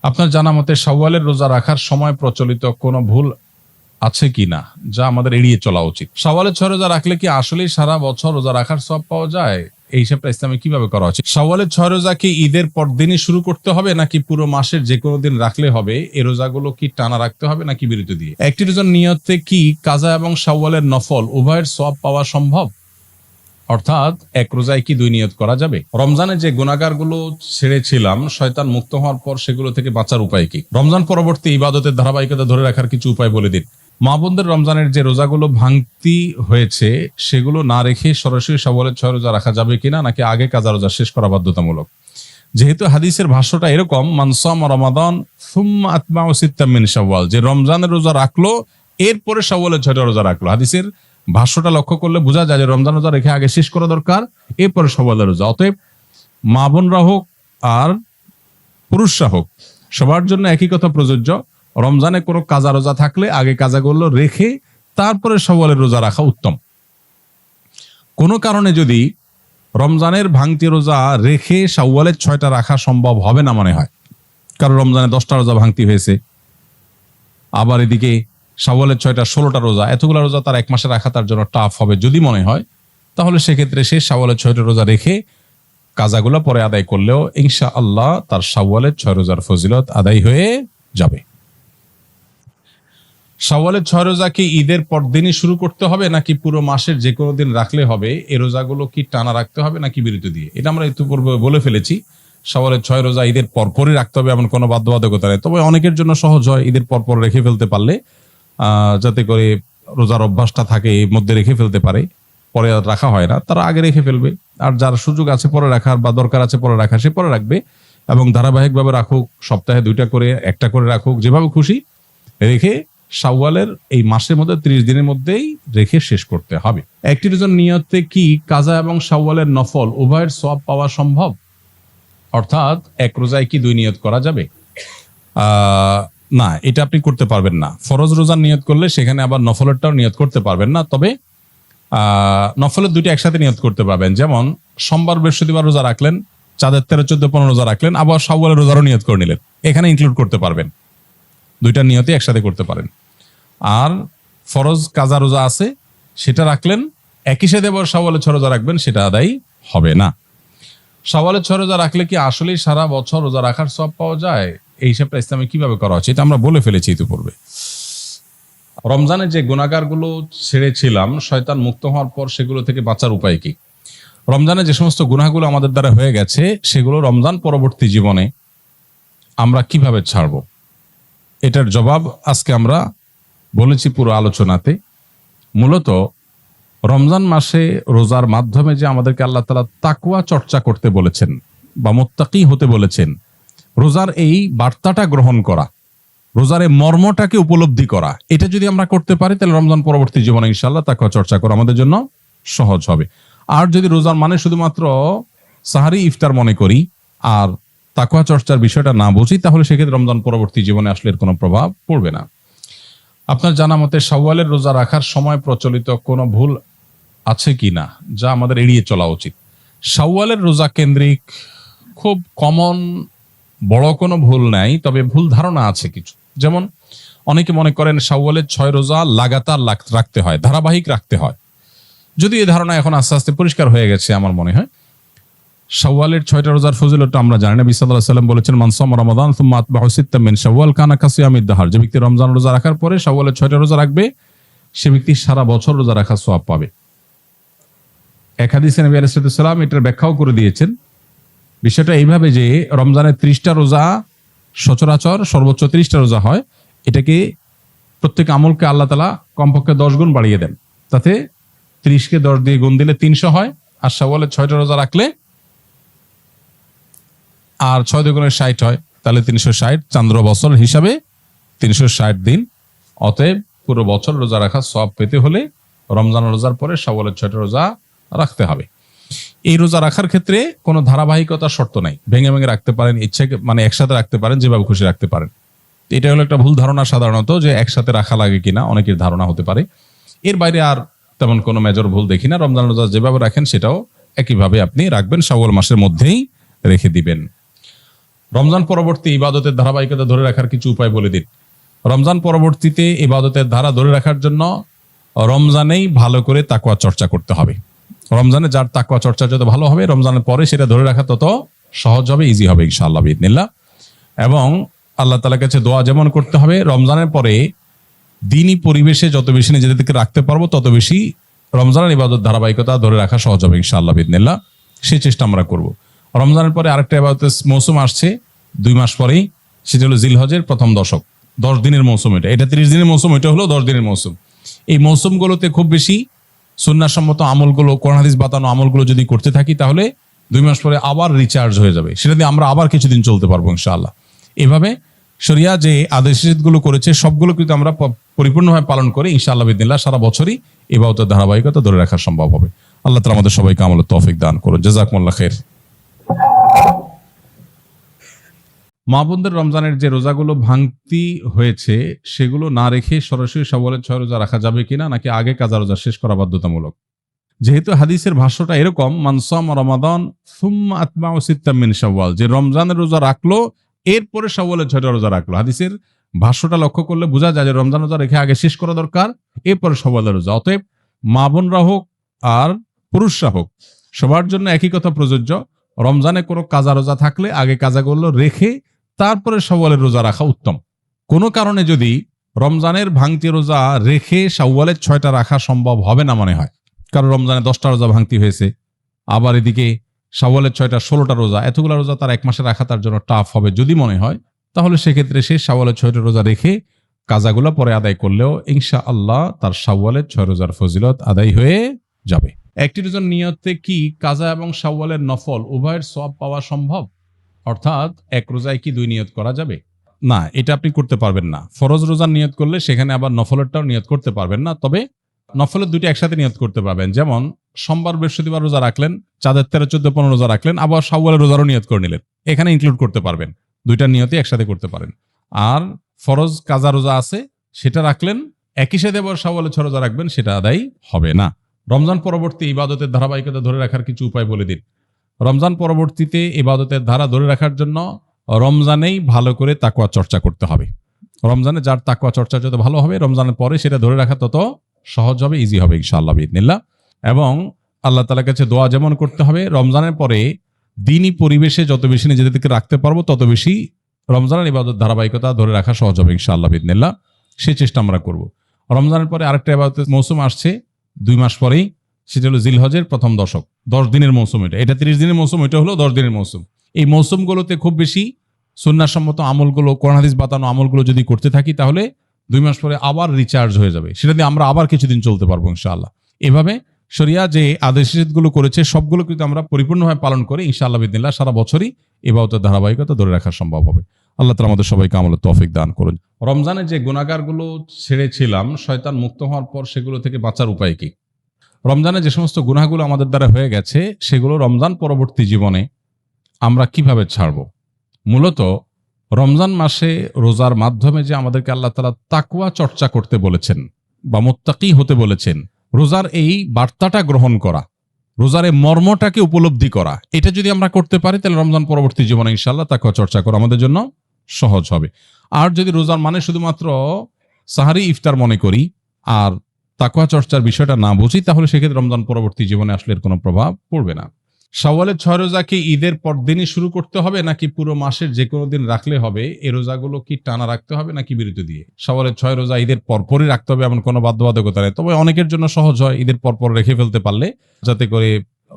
আপনার জানা মতে শাওয়ালের রোজা রাখার সময় প্রচলিত কোনো ভুল আছে কিনা যা আমাদের এড়িয়ে চলা উচিত? শাওয়ালের 6 রোজা রাখলে কি আসলেই সারা বছর রোজা রাখার সওয়াব পাওয়া যায়? এই হিসাবটা ইসলামে কিভাবে করা উচিত? শাওয়ালের 6 রোজা কি ঈদের পর দিনই শুরু করতে হবে নাকি পুরো মাসের যে কোনো দিন রাখলে হবে? এই রোজাগুলো কি টানা রাখতে হবে নাকি বিরতি দিয়ে? একটি রোজার নিয়তে কি কাজা এবং শাওয়ালের নফল উভয়ের সওয়াব পাওয়া সম্ভব? অর্থাৎ এক রোজায় কি 2 নিয়ত করা যাবে? রমজানে যে গুনাহগারগুলো ছেড়েছিলাম শয়তান মুক্ত হওয়ার পর সেগুলো থেকে বাঁচার উপায় কি? রমজান পরবর্তী ইবাদতের ধারাবাহিকতা ধরে রাখার কিছু উপায় বলে দিন। মা বোনদের রমজানের যে রোজাগুলো ভাঙতি হয়েছে সেগুলো না রেখে সরাসরি শাওয়ালের 6 রোজা রাখা যাবে কিনা নাকি আগে কাজা রোজা শেষ করা বাধ্যতামূলক? যেহেতু হাদিসের ভাষ্যটা এরকম মান সামা রমাদান সুম্মা আতবাউ সিত্তাম মিন শাওয়াল, যে রমজানের রোজা রাখলো এরপরে শাওয়ালের 6টা রোজা রাখলো। হাদিসের ভাষ্যটা লক্ষ্য করলে বোঝা যায় যে রমজান রোজা রেখে আগে শেষ করা দরকার, এরপরে শাওয়ালের রোজা। অতএব মা বোনরা হোক আর পুরুষরা হোক সবার জন্য একই কথা প্রযোজ্য। রমজানে কোনো কাজা রোজা থাকলে আগে কাজাগুলো রেখে তারপরে শাওয়ালের রোজা রাখা উত্তম। কোনো কারণে যদি রমজানের ভাঙতি রোজা রেখে শাওয়ালের 6টা রাখা সম্ভব হবে না মনে হয়, কারণ রমজানে 10টা রোজা ভাঙতি হয়েছে, আবার এদিকে শাওয়ালের 6টা 16টা রোজা, এতগুলো রোজা তার এক মাসে রাখা তার জন্য টাফ হবে যদি মনে হয়, তাহলে সেক্ষেত্রে সে শাওয়ালের 6টা রোজা রেখে কাজাগুলো পরে আদায় করলেও ইনশাআল্লাহ তার শাওয়ালের 6 রোজার ফজিলত আদায় হয়ে যাবে। শাওয়ালের 6 রোজা কি ঈদের পর দিনই শুরু করতে হবে নাকি পুরো মাসের যে কোনো দিন রাখলে হবে? এই রোজাগুলো কি টানা রাখতে হবে নাকি বিরতি দিয়ে? এটা আমরা ইতিপূর্বে বলে ফেলেছি। শাওয়ালের 6 রোজা ঈদের পরপরই রাখতে হবে এমন কোনো বাধ্যবাধকতা নেই, তবে অনেকের জন্য সহজ হয় ঈদের পরপর রেখে ফেলতে পারলে, যাতে করে রোজার অভ্যাসটা থাকে এর মধ্যে রেখে ফেলতে পারে, পরে আর রাখা হয় না, তারা আগে রেখে ফেলবে। আর যার সুযোগ আছে পরে রাখার বা দরকার আছে পরে রাখার সে পরে রাখবে, এবং ধারাবাহিকভাবে রাখুক, সপ্তাহে 2টা করে 1টা করে রাখুক, যেভাবে খুশি রেখে শাওয়ালের এই মাসের মধ্যে 30 দিনের মধ্যেই রেখে শেষ করতে হবে। একটি রোজার নিয়তে কি কাজা এবং শাওয়ালের নফল উভয়ের সওয়াব পাওয়া সম্ভব? অর্থাৎ এক রোজায় কি 2 নিয়ত করা যাবে? না, এটা আপনি করতে পারবেন না। ফরজ রোজার নিয়ত করলে সেখানে আবার নফলেরটাও নিয়ত করতে পারবেন না, তবে নফলের 2টি একসাথে নিয়ত করতে পারবেন। যেমন সোমবার বৃহস্পতিবার রোজা রাখলেন, চাঁদের 13, 14, 15 রোজা রাখলেন, আবার শাওয়ালের রোজারও নিয়ত করে নিলেন, এখানে ইনক্লুড করতে পারবেন, 2টা নিয়তে একসাথে করতে পারেন। আর ফরজ কাজা রোজা আছে সেটা রাখলেন, একই সাথে আবার শাওয়ালের 6 রোজা রাখবেন, সেটা আদায় হবে না। শাওয়ালের 6 রোজা রাখলে কি আসলেই সারা বছর রোজা রাখার সওয়াব পাওয়া যায়? এই হিসাবটা ইসলামে কিভাবে করা উচিত? এটা আমরা বলে ফেলেছি ইতিপূর্বে। রমজানে যে গুনাহগারগুলো ছেড়েছিলাম শয়তান মুক্ত হওয়ার পর সেগুলো থেকে বাঁচার উপায় কি? রমজানে যে সমস্ত গুনাহগুলো আমাদের দ্বারা হয়ে গেছে সেগুলো রমজান পরবর্তী জীবনে আমরা কিভাবে ছাড়বো, এটার জবাব আজকে আমরা বলেছি পুরো আলোচনাতে। মূলত রমজান মাসে রোজার মাধ্যমে যে আমাদেরকে আল্লাহ তাআলা তাকওয়া চর্চা করতে বলেছেন বা মুত্তাকি হতে বলেছেন, রোজার এই বার্তাটা গ্রহণ করা, রোজার এই মর্মটাকে উপলব্ধি করা, এটা যদি আমরা করতে পারি তাহলে রমজান পরবর্তী জীবনে ইনশাআল্লাহ তাকওয়া চর্চা করা আমাদের জন্য সহজ হবে। আর যদি রোজার মানে শুধুমাত্র সাহারি ইফতার মনে করি আর তাকওয়া চর্চার বিষয়টা না বুঝি, তাহলে সেক্ষেত্রে রমজান পরবর্তী জীবনে আসলে এর কোনো প্রভাব পড়বে না। আপনার জানা মতে শাওয়ালের রোজা রাখার সময় প্রচলিত কোনো ভুল আছে কিনা যা আমাদের এড়িয়ে চলা উচিত? শাওয়ালের রোজা কেন্দ্রিক খুব কমন বড় কোনো ভুল নাই, তবে ভুল ধারণা আছে কিছু। যেমন অনেকে মনে করেন শাওয়ালের 6 রোজা লাগাতার রাখতে হয়, ধারাবাহিক রাখতে হয়। যদি এই ধারণা এখন আস্তে আস্তে পরিষ্কার হয়ে গেছে আমার মনে হয়। শাওয়ালের 6টা রোজার ফজিলতটা আমরা জানি। নবী সাল্লাল্লাহু আলাইহি ওয়াসাল্লাম বলেছেন মান সামা রমাদান সুম্মা আতবাহু সিত্তাম মিন শাওয়াল কানা কাসিয়ামিদ দাহর, যে ব্যক্তি রমজান রোজা রাখার পরে শাওয়ালের 6টা রোজা রাখবে সে ব্যক্তি সারা বছর রোজা রাখার সওয়াব পাবে। এক হাদিসে নবী আলাইহিস সালাম এটার ব্যাখ্যাও করে দিয়েছেন। বিষয়টা এইভাবে যে রমজানের 30টা রোজা সচরাচর সর্বোচ্চ 30টা রোজা হয়, এটাকে প্রত্যেক আমলকে আল্লাহ তাআলা কমপক্ষে 10 গুণ বাড়িয়ে দেন, তাতে 30কে 10 দিয়ে গুণ দিলে 300 হয়। আর শাওয়ালের 6টা রোজা রাখলে আর 6 দুগুণে 60 হয়, তাহলে 360, চান্দ্র বছর হিসাবে 360 দিন। অতএব পুরো বছর রোজা রাখার সওয়াব পেতে হলে রমজান রোজার পরে শাওয়ালের 6টা রোজা রাখতে হবে। এই রোজা রাখার ক্ষেত্রে কোনো ধারাবাহিকতার শর্ত নাই, ভেঙে ভেঙে রাখতে পারেন, ইচ্ছে মানে একসাথে রাখতে পারেন, যেভাবে খুশি রাখতে পারেন। এটা হলো একটা ভুল ধারণা সাধারণত, যে একসাথে রাখা লাগে কিনা অনেকের ধারণা হতে পারে। এর বাইরে আর তেমন কোনো মেজর ভুল দেখি না। রমজান রোজা যেভাবে রাখেন সেটাও একইভাবে আপনি রাখবেন, শাওয়াল মাসের মধ্যেই রেখে দিবেন। রমজান পরবর্তী ইবাদতের ধারাবাহিকতা ধরে রাখার কিছু উপায় বলে দিন। রমজান পরবর্তীতে ইবাদতের ধারা ধরে রাখার জন্য রমজানেই ভালো করে তাকওয়া চর্চা করতে হবে। রমজানে যার তাকওয়া চর্চা যত ভালো হবে, রমজানের পরে সেটা ধরে রাখা তত সহজ হবে, ইজি হবে ইনশাআল্লাহ বিইذনিল্লাহ। এবং আল্লাহ তাআলার কাছে দোয়া যেমন করতে হবে, রমজানের পরে দিনী পরিবেশে যত বেশি নিজেদেরকে রাখতে পারবো তত বেশি রমজানের ইবাদত ধারাবাহিকতা ধরে রাখা সহজ হবে ইনশাআল্লাহ বিইذনিল্লাহ। সেই চেষ্টা আমরা করব। রমজানের পরে আরেকটা ইবাদতের মৌসুম আসছে 2 মাস পরেই, সেটা হলো জিলহজের প্রথম দশক, 10 দিনের মৌসুম। এটা 30 দিনের মৌসুম, এটা হলো 10 দিনের মৌসুম। এই মৌসুমগুলোতে খুব বেশি সুন্নাহসম্মত আমলগুলো, কোরআন হাদিস বাতানো আমলগুলো যদি করতে থাকি, তাহলে 2 মাস পরে আবার রিচার্জ হয়ে যাবে, সেটা দিয়ে আমরা আবার কিছুদিন চলতে পারবো ইনশাআল্লাহ। এভাবে শরিয়া যে আদেশ নিষেধগুলো করেছে সবগুলো কিন্তু আমরা পরিপূর্ণভাবে পালন করে ইনশাআল্লাহ বিইذনিল্লাহ সারা বছরই ইবাদতের ধারাবাহিকতা ধরে রাখা সম্ভব হবে। আল্লাহ তাআলা আমাদের সবাইকে আমলের তৌফিক দান করুন। জাযাকুমুল্লাহ খাইর। মা বোনদের রমজানের যে রোজাগুলো ভাঙতি হয়েছে সেগুলো না রেখে সরাসরি শাওয়ালের 6 রোজা রাখা যাবে কিনা, নাকি আগে কাজা রোজা শেষ করা বাধ্যতামূলক? যেহেতু হাদিসের ভাষ্যটা এরকম, মান সামা রমাদান সুম্মা আতবাউ সিত্তাম মিন শাওয়াল, যে রমজানের রোজা রাখলো এরপরে শাওয়ালের 6টা রোজা রাখলো। হাদিসের ভাষ্যটা লক্ষ্য করলে বোঝা যায় যে রমজান রোজা রেখে আগে শেষ করা দরকার, এরপরে শাওয়ালের রোজা। অতএব মা বোনরা হোক আর পুরুষরা হোক, সবার জন্য একই কথা প্রযোজ্য। রমজানে কোনো কাজা রোজা থাকলে আগে কাজাগুলো রেখে তারপরে শাওয়ালের রোজা রাখা উত্তম। কোনো কারণে যদি রমজানের ভাঙতি রোজা রেখে শাওয়ালের 6টা রাখা সম্ভব হবে না মনে হয়, কারণ রমজানে 10টা রোজা ভাঙতি হয়েছে, আবার এদিকে শাওয়ালের 6টা 16টা রোজা, এতগুলো রোজা তার এক মাসে রাখা তার জন্য টাফ হবে যদি মনে হয়, তাহলে সেক্ষেত্রে সে শাওয়ালের 6টা রোজা রেখে কাজাগুলো পরে আদায় করলেও ইনশাআল্লাহ তার শাওয়ালের 6 রোজার ফজিলত আদায় হয়ে যাবে। একটি রোজার নিয়তে কি কাজা এবং শাওয়ালের নফল উভয়ের সওয়াব পাওয়া সম্ভব? অর্থাৎ এক রোজায় কি 2 নিয়ত করা যাবে? না, এটা আপনি করতে পারবেন না। ফরজ রোজার নিয়ত করলে সেখানে আবার নফলেরটাও নিয়ত করতে পারবেন না, তবে নফলের 2টি একসাথে নিয়ত করতে পারবেন। যেমন সোমবার বৃহস্পতিবার রোজা রাখলেন, চাঁদের 13, 14, 15 রোজা রাখলেন, আবার শাওয়ালের রোজারও নিয়ত করে নিলেন, এখানে ইনক্লুড করতে পারবেন। 2টা নিয়তই একসাথে করতে পারেন। আর ফরজ কাজা রোজা আছে, সেটা রাখলেন, একই সাথে আবার শাওয়ালের 6 রোজা রাখবেন, সেটা আদায় হবে না। রমজান পরবর্তী ইবাদতের ধারাবাহিকতা ধরে রাখার কিছু উপায় বলে দিন। রমজান পরবর্তীতে ইবাদতের ধারা ধরে রাখার জন্য রমজানেই ভালো করে তাকওয়া চর্চা করতে হবে। রমজানে যার তাকওয়া চর্চা যত ভালো হবে, রমজানের পরে সেটা ধরে রাখা তত সহজ হবে, ইজি হবে ইনশাআল্লাহ বিইذনিল্লাহ। এবং আল্লাহ তাআলার কাছে দোয়া যেমন করতে হবে, রমজানের পরে দিনী পরিবেশে যত বেশি নিজেদেরকে রাখতে পারবো তত বেশি রমজানের ইবাদত ধারাবাহিকতা ধরে রাখা সহজ হবে ইনশাআল্লাহ বিইذনিল্লাহ। সেই চেষ্টা আমরা করব। রমজানের পরে আরেকটা ইবাদতের মৌসুম আসছে 2 মাস পরেই, সেটা হলো জিলহজের প্রথম দশক, 10 দিনের মৌসুম। এটা 30 দিনের মৌসুম, এটা হলো 10 দিনের মৌসুম। এই মৌসুমগুলোতে খুব বেশি সুন্নাহসম্মত আমলগুলো, কোরআন হাদিস বাতানো আমলগুলো যদি করতে থাকি, তাহলে 2 মাস পরে আবার রিচার্জ হয়ে যাবে, সেটা দিয়ে আমরা আবার কিছুদিন চলতে পারবো ইনশাআল্লাহ। এভাবে শরিয়া যে আদেশ নিষেধগুলো করেছে সবগুলো কিন্তু আমরা পরিপূর্ণভাবে পালন করে ইনশাআল্লাহ বিইذনিল্লাহ সারা বছরই ইবাদতের ধারাবাহিকতা ধরে রাখা সম্ভব হবে। আল্লাহ তাআলা আমাদের সবাইকে আমলের তৌফিক দান করুন। রমজানে যে গুনাহগারগুলো ছেড়েছিলাম শয়তান মুক্ত হওয়ার পর, সেগুলো থেকে বাঁচার উপায় কি? রমজানে যে সমস্ত গুনাহগুলো আমাদের দ্বারা হয়ে গেছে, সেগুলো রমজান পরবর্তী জীবনে আমরা কিভাবে ছাড়ব? মূলত রমজান মাসে রোজার মাধ্যমে যে আমাদেরকে আল্লাহ তাআলা তাকওয়া চর্চা করতে বলেছেন বা মুত্তাকি হতে বলেছেন, রোজার এই বার্তাটা গ্রহণ করা, রোজার এই মর্মটাকে উপলব্ধি করা, এটা যদি আমরা করতে পারি, তাহলে রমজান পরবর্তী জীবনে ইনশাআল্লাহ তাকওয়া চর্চা করা আমাদের জন্য সহজ হবে। আর যদি রোজার মানে শুধুমাত্র সাহারি ইফতার মনে করি আর তাকওয়া চর্চার বিষয়টা না বুঝি, তাহলে সেক্ষেত্রে রমজান পরবর্তী জীবনে আসলে এর কোনো প্রভাব পড়বে না। শাওয়ালের 6 রোজা কি ঈদের পর দিনই শুরু করতে হবে, নাকি পুরো মাসের যে কোনো দিন রাখলে হবে? এই রোজাগুলো কি টানা রাখতে হবে নাকি বিরতি দিয়ে? শাওয়ালের 6 রোজা ঈদের পরপরই রাখতে হবে এমন কোনো বাধ্যবাধকতা নেই, তবে অনেকের জন্য সহজ হয় ঈদের পরপর রেখে ফেলতে পারলে, যাতে করে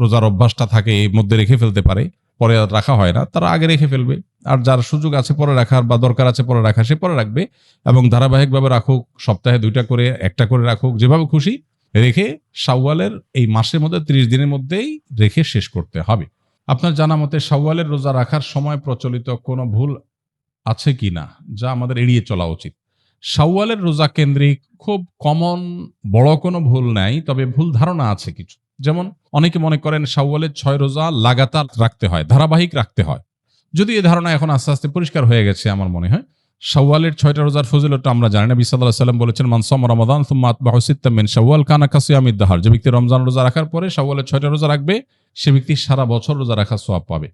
রোজার অভ্যাসটা থাকে, এর মধ্যে রেখে ফেলতে পারে, পরে আর রাখা হয় না, তারা আগে রেখে ফেলবে। আর যার সুযোগ আছে পরে রাখার বা দরকার আছে পরে রাখা, সে পরে রাখবে। এবং ধারাবাহিকভাবে রাখুক, সপ্তাহে 2টা করে, 1টা করে রাখুক, যেভাবে খুশি রেখে শাওয়ালের এই মাসের মধ্যে 30 দিনের মধ্যেই রেখে শেষ করতে হবে। আপনার জানা মতে শাওয়ালের রোজা রাখার সময় প্রচলিত কোনো ভুল আছে কি না, যা আমাদের এড়িয়ে চলা উচিত? শাওয়ালের রোজা কেন্দ্রিক খুব কমন বড় কোনো ভুল নাই, তবে ভুল ধারণা আছে কিছু। যেমন অনেকে মনে করেন শাওয়ালের 6 রোজা লাগাতার রাখতে হয়, ধারাবাহিক রাখতে হয়। যদি এই ধারণা এখন আস্তে আস্তে পরিষ্কার হয়ে গেছে আমার মনে হয়। শাওয়ালের 6টা রোজার ফজিলতটা আমরা জানি। নবী সাল্লাল্লাহু আলাইহি ওয়াসাল্লাম বলেছেন, মান সামা রমাদান সুম্মা আতবাহু সিত্তাম মিন শাওয়াল কানা কাসিয়ামিদ দাহর। যে ব্যক্তি রমজান রোজা রাখার পরে শাওয়ালের 6টা রোজা রাখবে, সে ব্যক্তি সারা বছর রোজা রাখার সওয়াব পাবে।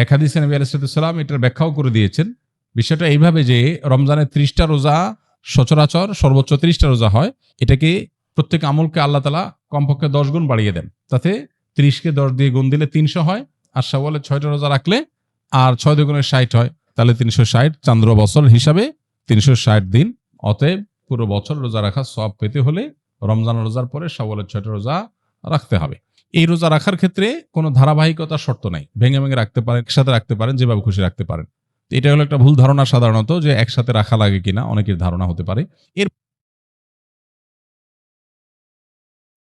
এক হাদিসে নবী আলাইহিস সালাম এটার ব্যাখ্যাও করে দিয়েছেন। বিষয়টা এইভাবে যে রমজানের 30টা রোজা সচরাচর সর্বোচ্চ 30টা রোজা হয়, এটাকে প্রত্যেক আমলকে আল্লাহ তাআলা কমপক্ষে 10 গুণ বাড়িয়ে দেন। তাতে 30কে 10 দিয়ে গুণ দিলে 300 হয়, আর শাওয়ালে 6টা রোজা রাখলে আর 6 দুগুণে 60 হয়, তাহলে 360 চান্দ্র বছর হিসাবে 360 দিন। অতএব পুরো বছর রোজা রাখার সওয়াব পেতে হলে রমজান রোজার পরে শাওয়ালের 6টা রোজা রাখতে হবে। এই রোজা রাখার ক্ষেত্রে কোনো ধারাবাহিকতার শর্ত নাই, ভেঙে ভেঙে রাখতে পারেন, একসাথে রাখতে পারেন, যেভাবে খুশি রাখতে পারেন। এটা হলো একটা ভুল ধারণা সাধারণত, যে একসাথে রাখা লাগে কিনা অনেকের ধারণা হতে পারে। এর